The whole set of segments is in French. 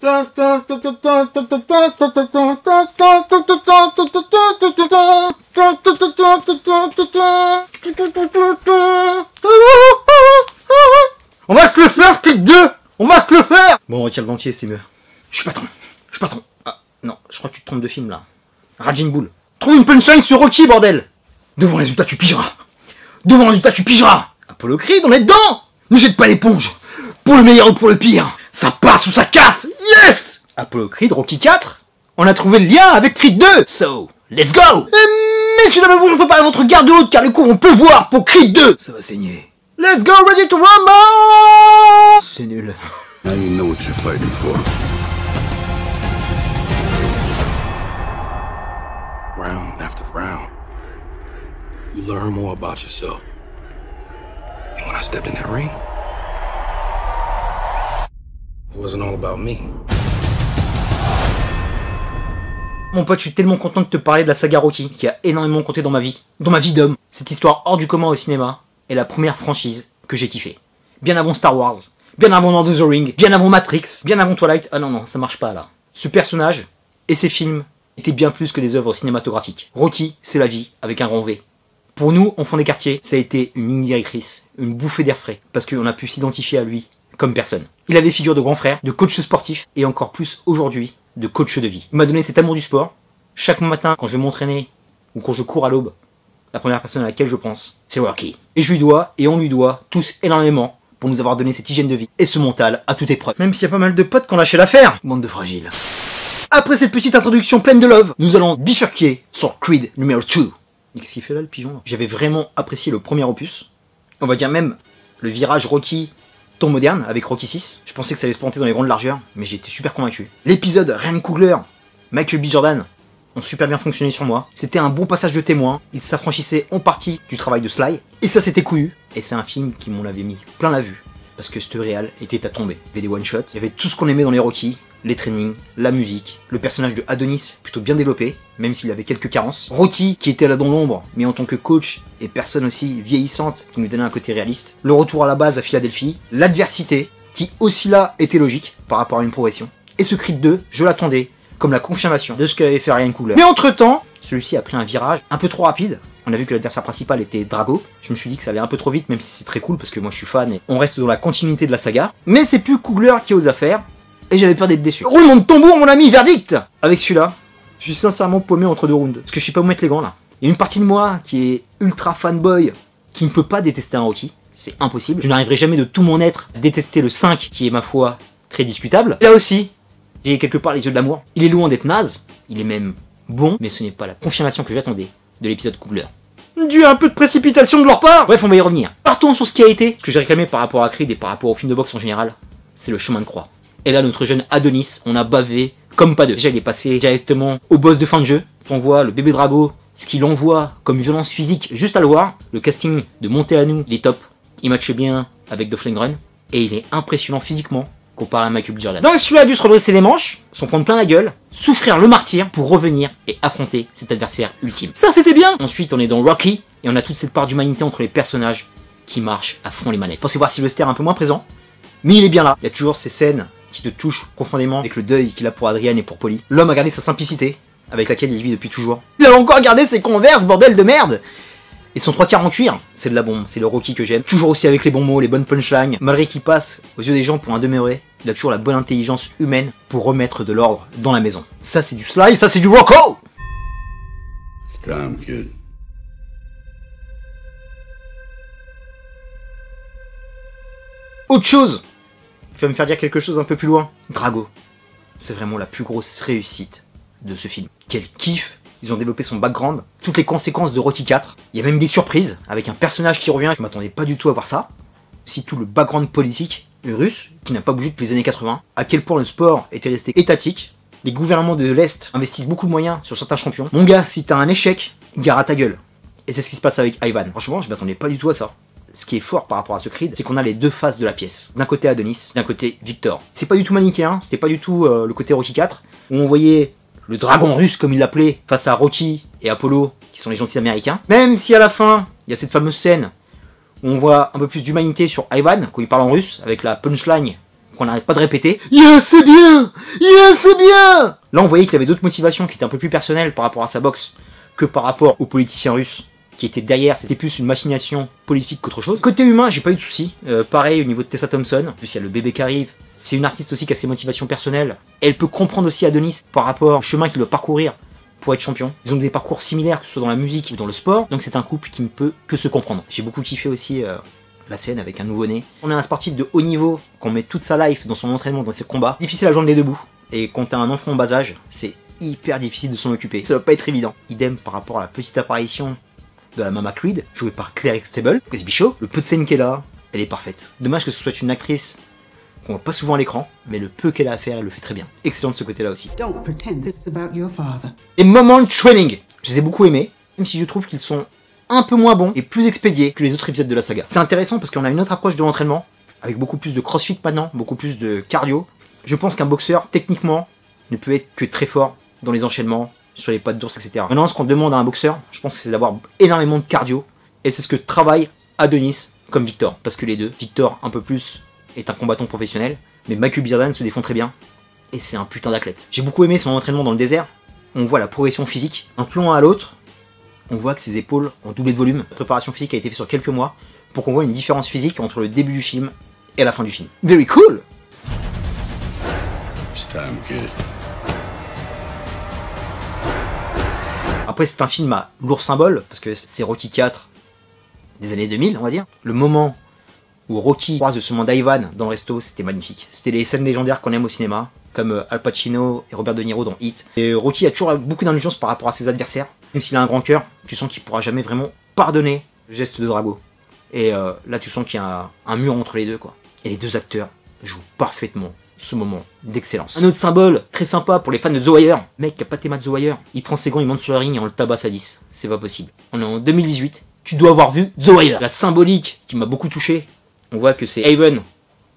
On va se le faire, Creed 2. On va se le faire. Bon, on retire le dentier, c'est mieux. Je suis patron. Ah, non, je crois que tu te trompes de film, là. Raging Bull. Trouve une punchline sur Rocky, bordel. Devant le résultat, tu pigeras. Apollo Creed, on est dedans. Ne jette pas l'éponge. Pour le meilleur ou pour le pire. Ça passe ou ça casse. Yes. Apollo Creed, Rocky 4. On a trouvé le lien avec Creed 2. So, let's go. Messieurs, dames, je peux pas votre garde haute car le coup on peut voir pour Creed 2. Ça va saigner. Let's go, ready to rumble. C'est nul. Now you know what you're fighting for. Round after round, you learn more about yourself. And when I stepped in that ring, it wasn't all about me. Mon pote, je suis tellement content de te parler de la saga Rocky, qui a énormément compté dans ma vie d'homme. Cette histoire hors du commun au cinéma est la première franchise que j'ai kiffé. Bien avant Star Wars, bien avant Lord of the Rings, bien avant Matrix, bien avant Twilight. Ah non, ça marche pas là. Ce personnage et ses films étaient bien plus que des œuvres cinématographiques. Rocky, c'est la vie avec un grand V. Pour nous, enfants des quartiers, ça a été une ligne directrice, une bouffée d'air frais, parce qu'on a pu s'identifier à lui comme personne. Il avait figure de grand frère, de coach sportif, et encore plus aujourd'hui, de coach de vie. Il m'a donné cet amour du sport. Chaque matin, quand je vais m'entraîner, ou quand je cours à l'aube, la première personne à laquelle je pense, c'est Rocky. Et je lui dois, et on lui doit, tous énormément, pour nous avoir donné cette hygiène de vie, et ce mental à toute épreuve. Même s'il y a pas mal de potes qui ont lâché l'affaire. Bande de fragiles. Après cette petite introduction pleine de love, nous allons bifurquer sur Creed numéro 2. Qu'est-ce qu'il fait là, le pigeon? J'avais vraiment apprécié le premier opus. On va dire même le virage Rocky ton moderne avec Rocky 6. Je pensais que ça allait se planter dans les grandes largeurs, mais j'ai été super convaincu. L'épisode Ryan Coogler, Michael B. Jordan ont super bien fonctionné sur moi. C'était un bon passage de témoin. Ils s'affranchissaient en partie du travail de Sly. Et ça, c'était couillu. Et c'est un film qui m'en avait mis plein la vue. Parce que ce réal était à tomber. Il y avait des one-shots, il y avait tout ce qu'on aimait dans les Rocky. Les trainings, la musique, le personnage de Adonis plutôt bien développé, même s'il avait quelques carences. Rocky qui était là dans l'ombre, mais en tant que coach et personne aussi vieillissante qui nous donnait un côté réaliste. Le retour à la base à Philadelphie, l'adversité qui aussi là était logique par rapport à une progression. Et ce Creed 2, je l'attendais comme la confirmation de ce qu'avait fait Ryan Coogler. Mais entre temps, celui-ci a pris un virage un peu trop rapide. On a vu que l'adversaire principal était Drago. Je me suis dit que ça allait un peu trop vite, même si c'est très cool parce que moi je suis fan et on reste dans la continuité de la saga. Mais c'est plus Coogler qui ose affaire. Et j'avais peur d'être déçu. Roulement de tambour, mon ami, verdict. Avec celui-là, je suis sincèrement paumé entre deux rounds. Parce que je sais pas où mettre les gants là. Il y a une partie de moi qui est ultra fanboy, qui ne peut pas détester un Rocky. C'est impossible. Je n'arriverai jamais de tout mon être à détester le 5, qui est ma foi très discutable. Là aussi, j'ai quelque part les yeux de l'amour. Il est loin d'être naze, il est même bon, mais ce n'est pas la confirmation que j'attendais de l'épisode Coogler. Dû à un peu de précipitation de leur part. Bref, on va y revenir. Partons sur ce qui a été, ce que j'ai réclamé par rapport à Creed et par rapport au film de boxe en général, c'est le chemin de croix. Et là, notre jeune Adonis, on a bavé comme pas deux. Déjà, il est passé directement au boss de fin de jeu. On voit le bébé Drago, ce qu'il envoie comme violence physique, juste à le voir. Le casting de monter à nous, il est top. Il matche bien avec Dolph Lundgren. Et il est impressionnant physiquement comparé à Michael B. Jordan. Donc celui-là a dû se redresser les manches, s'en prendre plein la gueule, souffrir le martyr pour revenir et affronter cet adversaire ultime. Ça, c'était bien. Ensuite, on est dans Rocky. Et on a toute cette part d'humanité entre les personnages qui marchent à fond les manettes. Pensez voir Sylvester un peu moins présent. Mais il est bien là. Il y a toujours ces scènes qui te touche profondément avec le deuil qu'il a pour Adrian et pour Polly. L'homme a gardé sa simplicité, avec laquelle il vit depuis toujours. Il a encore gardé ses Converse, bordel de merde. Et son 3 quarts en cuir, c'est de la bombe, c'est le Rocky que j'aime. Toujours aussi avec les bons mots, les bonnes punchlines. Malgré qu'il passe aux yeux des gens pour un demeuré, il a toujours la bonne intelligence humaine pour remettre de l'ordre dans la maison. Ça c'est du Sly, ça c'est du Rocco. It's time, kid. Autre chose, tu vas me faire dire quelque chose un peu plus loin. Drago, c'est vraiment la plus grosse réussite de ce film. Quel kiff. Ils ont développé son background, toutes les conséquences de Rocky 4. Il y a même des surprises, avec un personnage qui revient, je m'attendais pas du tout à voir ça. Aussi tout le background politique russe, qui n'a pas bougé depuis les années 80. À quel point le sport était resté étatique. Les gouvernements de l'Est investissent beaucoup de moyens sur certains champions. Mon gars, si t'as un échec, gare à ta gueule. Et c'est ce qui se passe avec Ivan. Franchement, je m'attendais pas du tout à ça. Ce qui est fort par rapport à ce Creed, c'est qu'on a les deux faces de la pièce. D'un côté Adonis, d'un côté Victor. C'est pas du tout manichéen, c'était pas du tout le côté Rocky 4, où on voyait le dragon russe, comme il l'appelait, face à Rocky et Apollo, qui sont les gentils américains. Même si à la fin, il y a cette fameuse scène où on voit un peu plus d'humanité sur Ivan, quand il parle en russe, avec la punchline qu'on n'arrête pas de répéter. Yeah, c'est bien! Yeah, c'est bien! Là, on voyait qu'il avait d'autres motivations qui étaient un peu plus personnelles par rapport à sa boxe que par rapport aux politiciens russes qui étaient derrière. C'était plus une machination politique qu'autre chose. Côté humain, j'ai pas eu de soucis. Pareil au niveau de Tessa Thompson. En plus, il y a le bébé qui arrive. C'est une artiste aussi qui a ses motivations personnelles. Elle peut comprendre aussi Adonis par rapport au chemin qu'il doit parcourir pour être champion. Ils ont des parcours similaires, que ce soit dans la musique ou dans le sport. Donc c'est un couple qui ne peut que se comprendre. J'ai beaucoup kiffé aussi la scène avec un nouveau-né. On a un sportif de haut niveau, qu'on met toute sa life dans son entraînement, dans ses combats. Difficile à joindre les deux bouts. Et quand t'as un enfant en bas âge, c'est hyper difficile de s'en occuper. Ça va pas être évident. Idem par rapport à la petite apparition de la Mama Creed, jouée par Claire Extable, Chris Bishop. Le peu de scène qu'elle a, elle est parfaite. Dommage que ce soit une actrice qu'on voit pas souvent à l'écran, mais le peu qu'elle a à faire, elle le fait très bien. Excellent de ce côté-là aussi. Les moments de training, je les ai beaucoup aimés, même si je trouve qu'ils sont un peu moins bons et plus expédiés que les autres épisodes de la saga. C'est intéressant parce qu'on a une autre approche de l'entraînement, avec beaucoup plus de crossfit maintenant, beaucoup plus de cardio. Je pense qu'un boxeur, techniquement, ne peut être que très fort dans les enchaînements, sur les pas d'ours, etc. Maintenant, ce qu'on demande à un boxeur, je pense que c'est d'avoir énormément de cardio, et c'est ce que travaille Adonis comme Victor. Parce que les deux, Victor un peu plus, est un combattant professionnel, mais Michael B. Jordan se défend très bien, et c'est un putain d'athlète. J'ai beaucoup aimé son entraînement dans le désert, on voit la progression physique, un plan à l'autre, on voit que ses épaules ont doublé de volume. La préparation physique a été faite sur quelques mois, pour qu'on voit une différence physique entre le début du film et la fin du film. Very cool! Après c'est un film à lourd symbole, parce que c'est Rocky IV des années 2000, on va dire. Le moment où Rocky croise justement d'Ivan dans le resto, c'était magnifique. C'était les scènes légendaires qu'on aime au cinéma, comme Al Pacino et Robert De Niro dans Heat. Et Rocky a toujours beaucoup d'indulgence par rapport à ses adversaires. Même s'il a un grand cœur, tu sens qu'il pourra jamais vraiment pardonner le geste de Drago. Et là tu sens qu'il y a un mur entre les deux, quoi. Et les deux acteurs jouent parfaitement ce moment d'excellence. Un autre symbole très sympa pour les fans de The Wire. Mec qui a pas tes maths The Wire, il prend ses gants, il monte sur le ring et on le tabasse à 10. C'est pas possible. On est en 2018, tu dois avoir vu The Wire. La symbolique qui m'a beaucoup touché, on voit que c'est Haven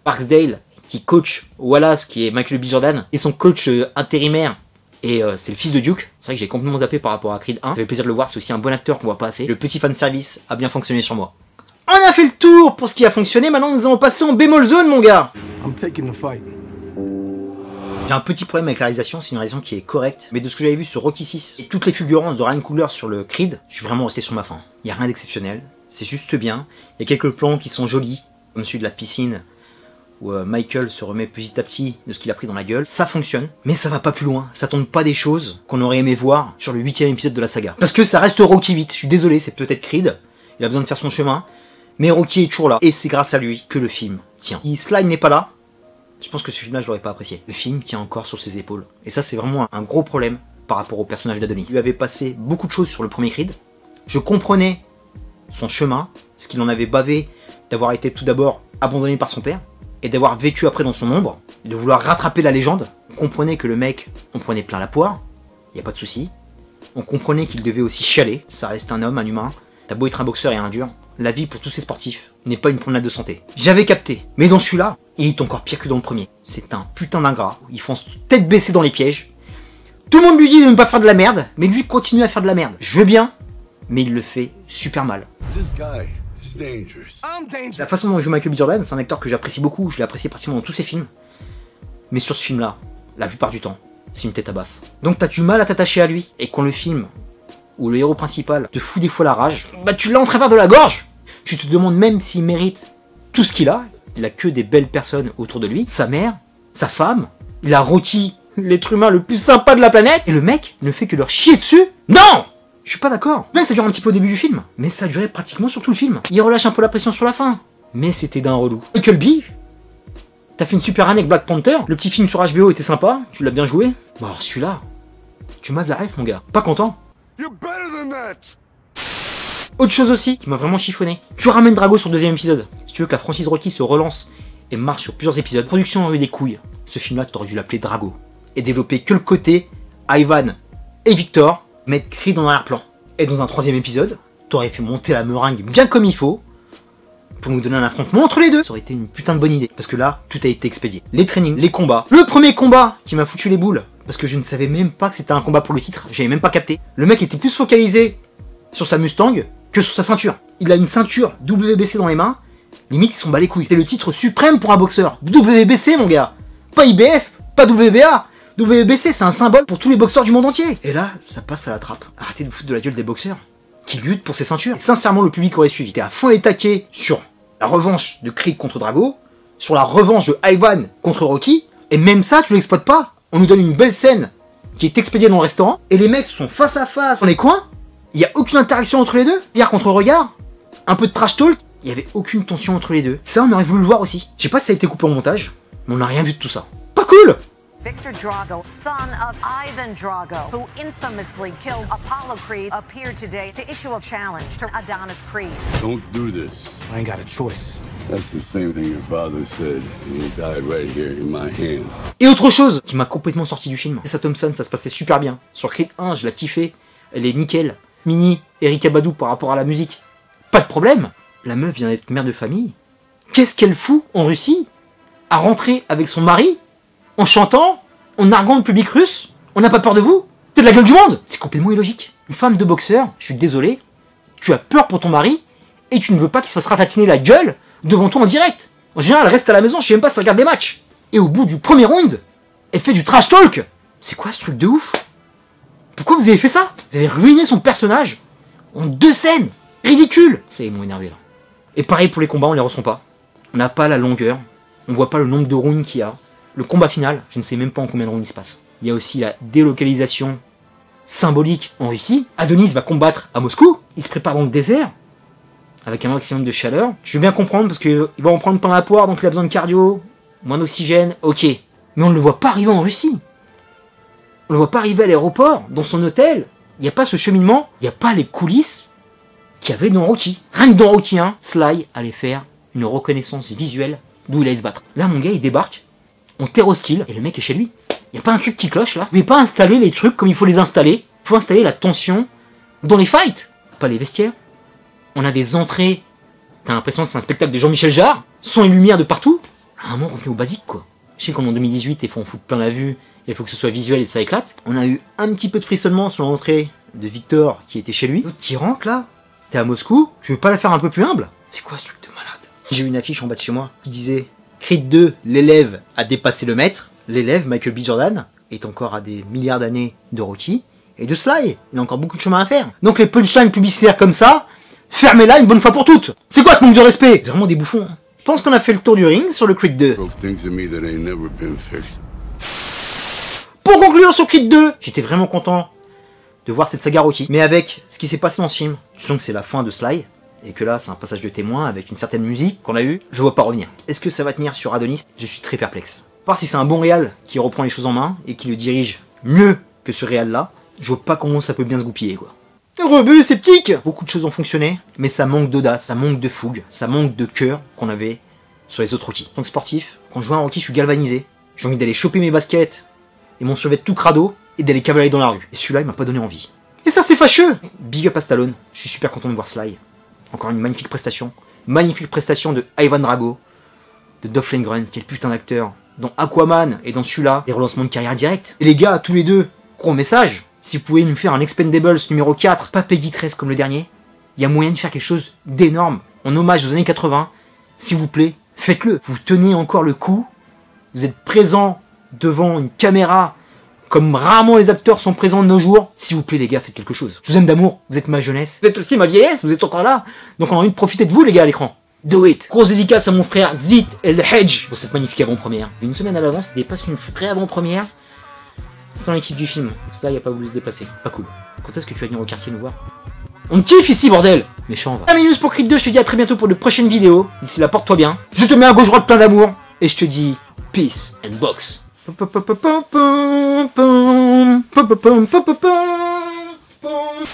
Parksdale qui coach Wallace, qui est Michael B. Jordan, et son coach intérimaire. Et c'est le fils de Duke. C'est vrai que j'ai complètement zappé par rapport à Creed 1. Ça fait plaisir de le voir, c'est aussi un bon acteur qu'on voit pas assez. Le petit fanservice a bien fonctionné sur moi. On a fait le tour pour ce qui a fonctionné, maintenant nous allons passer en bémol zone, mon gars. J'ai un petit problème avec la réalisation, c'est une réalisation qui est correcte, mais de ce que j'avais vu sur Rocky 6 et toutes les fulgurances de Ryan Coogler sur le Creed, je suis vraiment resté sur ma faim. Il n'y a rien d'exceptionnel, c'est juste bien. Il y a quelques plans qui sont jolis, comme celui de la piscine, où Michael se remet petit à petit de ce qu'il a pris dans la gueule. Ça fonctionne, mais ça va pas plus loin, ça tombe pas des choses qu'on aurait aimé voir sur le 8ème épisode de la saga. Parce que ça reste Rocky 8, je suis désolé, c'est peut-être Creed, il a besoin de faire son chemin, mais Rocky est toujours là, et c'est grâce à lui que le film tient. Si Sly n'est pas là, je pense que ce film-là, je l'aurais pas apprécié. Le film tient encore sur ses épaules. Et ça, c'est vraiment un gros problème par rapport au personnage d'Adonis. Il lui avait passé beaucoup de choses sur le premier Creed. Je comprenais son chemin, ce qu'il en avait bavé d'avoir été tout d'abord abandonné par son père, et d'avoir vécu après dans son ombre, de vouloir rattraper la légende. On comprenait que le mec en prenait plein la poire, y a pas de souci. On comprenait qu'il devait aussi chialer, ça reste un homme, un humain. T'as beau être un boxeur et un dur, la vie pour tous ces sportifs n'est pas une promenade de santé. J'avais capté, mais dans celui-là, il est encore pire que dans le premier. C'est un putain d'ingrat, il fonce tête baissée dans les pièges. Tout le monde lui dit de ne pas faire de la merde, mais lui continue à faire de la merde. Je veux bien, mais il le fait super mal. La façon dont il joue Michael B. Jordan, c'est un acteur que j'apprécie beaucoup, je l'ai apprécié pratiquement dans tous ses films. Mais sur ce film-là, la plupart du temps, c'est une tête à baffe. Donc t'as du mal à t'attacher à lui, et quand le film où le héros principal te fout des fois la rage, bah tu l'as en travers de la gorge. Tu te demandes même s'il mérite tout ce qu'il a. Il a que des belles personnes autour de lui, sa mère, sa femme, il a Rocky, l'être humain le plus sympa de la planète, et le mec ne fait que leur chier dessus. Non, je suis pas d'accord. Même que ça dure un petit peu au début du film, mais ça a duré pratiquement sur tout le film. Il relâche un peu la pression sur la fin, mais c'était d'un relou. Michael B, t'as fait une super année avec Black Panther, le petit film sur HBO était sympa, tu l'as bien joué. Bon alors celui-là, tu m'as arrêté mon gars, pas content. Autre chose aussi qui m'a vraiment chiffonné, tu ramènes Drago sur le deuxième épisode. Si tu veux que la franchise Rocky se relance et marche sur plusieurs épisodes, la production a eu des couilles. Ce film-là, t'aurais dû l'appeler Drago et développer que le côté Ivan et Victor, mettre Creed en arrière-plan. Et dans un troisième épisode, t'aurais fait monter la meringue bien comme il faut pour nous donner un affrontement entre les deux. Ça aurait été une putain de bonne idée, parce que là, tout a été expédié. Les trainings, les combats. Le premier combat qui m'a foutu les boules, parce que je ne savais même pas que c'était un combat pour le titre, j'avais même pas capté. Le mec était plus focalisé sur sa Mustang que sur sa ceinture. Il a une ceinture WBC dans les mains, Limite, ils sont bas les couilles. C'est le titre suprême pour un boxeur. WBC, mon gars. Pas IBF, pas WBA. WBC, c'est un symbole pour tous les boxeurs du monde entier. Et là, ça passe à la trappe. Arrêtez de vous foutre de la gueule des boxeurs qui luttent pour ces ceintures. Et sincèrement, le public aurait suivi. T'es à fond et taqué sur la revanche de Creed contre Drago, sur la revanche de Ivan contre Rocky, et même ça, tu l'exploites pas. On nous donne une belle scène qui est expédiée dans le restaurant, et les mecs sont face à face dans les coins. Il n'y a aucune interaction entre les deux. Regard contre regard, un peu de trash talk. Il n'y avait aucune tension entre les deux. Ça, on aurait voulu le voir aussi. Je sais pas si ça a été coupé en montage, mais on n'a rien vu de tout ça. Pas cool! Victor Drago, son of Ivan Drago, who infamously killed Apollo Creed, appeared today to issue a challenge to Adonis Creed. Don't do this. I ain't got a choice. That's the same thing your father said, and he died right here in my hands. Et autre chose qui m'a complètement sorti du film. Tessa Thompson, ça se passait super bien. Sur Creed 1, je la kiffais. Elle est nickel. Mini, Erykah Badu par rapport à la musique. Pas de problème. La meuf vient d'être mère de famille. Qu'est-ce qu'elle fout en Russie? À rentrer avec son mari en chantant, en narguant le public russe? On n'a pas peur de vous? T'es de la gueule du monde? C'est complètement illogique. Une femme de boxeur, je suis désolé, tu as peur pour ton mari et tu ne veux pas qu'il se fasse ratatiner la gueule devant toi en direct. En général, elle reste à la maison, je sais même pas si elle regarde des matchs. Et au bout du premier round, elle fait du trash talk. C'est quoi ce truc de ouf? Pourquoi vous avez fait ça? Vous avez ruiné son personnage en 2 scènes. Ridicule. Ça, ils m'ont énervé là. Et pareil pour les combats, on les ressent pas. On n'a pas la longueur, on voit pas le nombre de rounds qu'il y a. Le combat final, je ne sais même pas en combien de rounds il se passe. Il y a aussi la délocalisation symbolique en Russie. Adonis va combattre à Moscou, il se prépare dans le désert, avec un maximum de chaleur. Je veux bien comprendre, parce qu'il va en prendre plein la poire, donc il a besoin de cardio, moins d'oxygène, ok. Mais on ne le voit pas arriver en Russie. On le voit pas arriver à l'aéroport, dans son hôtel. Il n'y a pas ce cheminement, il n'y a pas les coulisses qu'il y avait dans Rocky. Rien que dans Rocky 1, Sly allait faire une reconnaissance visuelle d'où il allait se battre. Là, mon gars, il débarque en terre hostile, et le mec est chez lui. Il n'y a pas un truc qui cloche, là. Vous pouvez pas installer les trucs comme il faut les installer. Il faut installer la tension dans les fights. Pas les vestiaires. On a des entrées. T'as l'impression que c'est un spectacle de Jean-Michel Jarre. Son et lumière de partout. À un moment, revenez au basique, quoi. Je sais qu'en 2018, il faut en foutre plein la vue. Il faut que ce soit visuel et ça éclate. On a eu un petit peu de frissonnement sur l'entrée de Victor qui était chez lui. L'autre qui rentre, là. T'es à Moscou. Je veux pas la faire un peu plus humble? C'est quoi ce truc de malade? J'ai eu une affiche en bas de chez moi qui disait Creed 2, l'élève a dépassé le maître. L'élève, Michael B. Jordan, est encore à des milliards d'années de Rocky et de Sly. Il a encore beaucoup de chemin à faire. Donc les punchlines publicitaires comme ça, fermez-la une bonne fois pour toutes. C'est quoi ce manque de respect? C'est vraiment des bouffons. Je pense qu'on a fait le tour du ring sur le Creed 2. Pour conclure sur Creed 2, j'étais vraiment content de voir cette saga Rocky. Mais avec ce qui s'est passé dans ce film, tu sens que c'est la fin de Sly. Et que là, c'est un passage de témoin avec une certaine musique qu'on a eu, je vois pas revenir. Est-ce que ça va tenir sur Adonis? Je suis très perplexe. À part si c'est un bon réal qui reprend les choses en main et qui le dirige mieux que ce réal-là, je vois pas comment ça peut bien se goupiller, quoi. Rebut sceptique! Beaucoup de choses ont fonctionné, mais ça manque d'audace, ça manque de fougue, ça manque de cœur qu'on avait sur les autres Rocky. En tant que sportif, quand je joue à un Rocky, je suis galvanisé. J'ai envie d'aller choper mes baskets et mon survêt tout crado et d'aller cavaler dans la rue. Et celui-là, il m'a pas donné envie. Et ça, c'est fâcheux! Big up à Stallone, je suis super content de voir Sly. Encore une magnifique prestation de Ivan Drago, de Dolph Lundgren, quel putain d'acteur, dans Aquaman et dans celui-là, des relancements de carrière direct. Et les gars, tous les deux, gros message, si vous pouvez nous faire un Expendables numéro 4, pas Peggy 13 comme le dernier, il y a moyen de faire quelque chose d'énorme, en hommage aux années 80, s'il vous plaît, faites-le. Vous tenez encore le coup, vous êtes présent devant une caméra, comme rarement les acteurs sont présents de nos jours. S'il vous plaît les gars, faites quelque chose. Je vous aime d'amour, vous êtes ma jeunesse, vous êtes aussi ma vieillesse, vous êtes encore là. Donc on a envie de profiter de vous les gars à l'écran. Do it. Grosse dédicace à mon frère Zit El Hedge pour cette magnifique avant-première. Une semaine à l'avance, c'était presque une vraie avant-première sans l'équipe du film. Ça, il a pas voulu se déplacer. Pas cool. Quand est-ce que tu vas venir au quartier nous voir? On kiffe ici, bordel. Méchant, va. Minus pour Creed 2, je te dis à très bientôt pour de prochaines vidéos. D'ici là, porte-toi bien. Je te mets à gauche-droite plein d'amour. Et je te dis peace and box. Pum, pum, pum, pum, pum, pum, pum, pum, pum, pum, pum.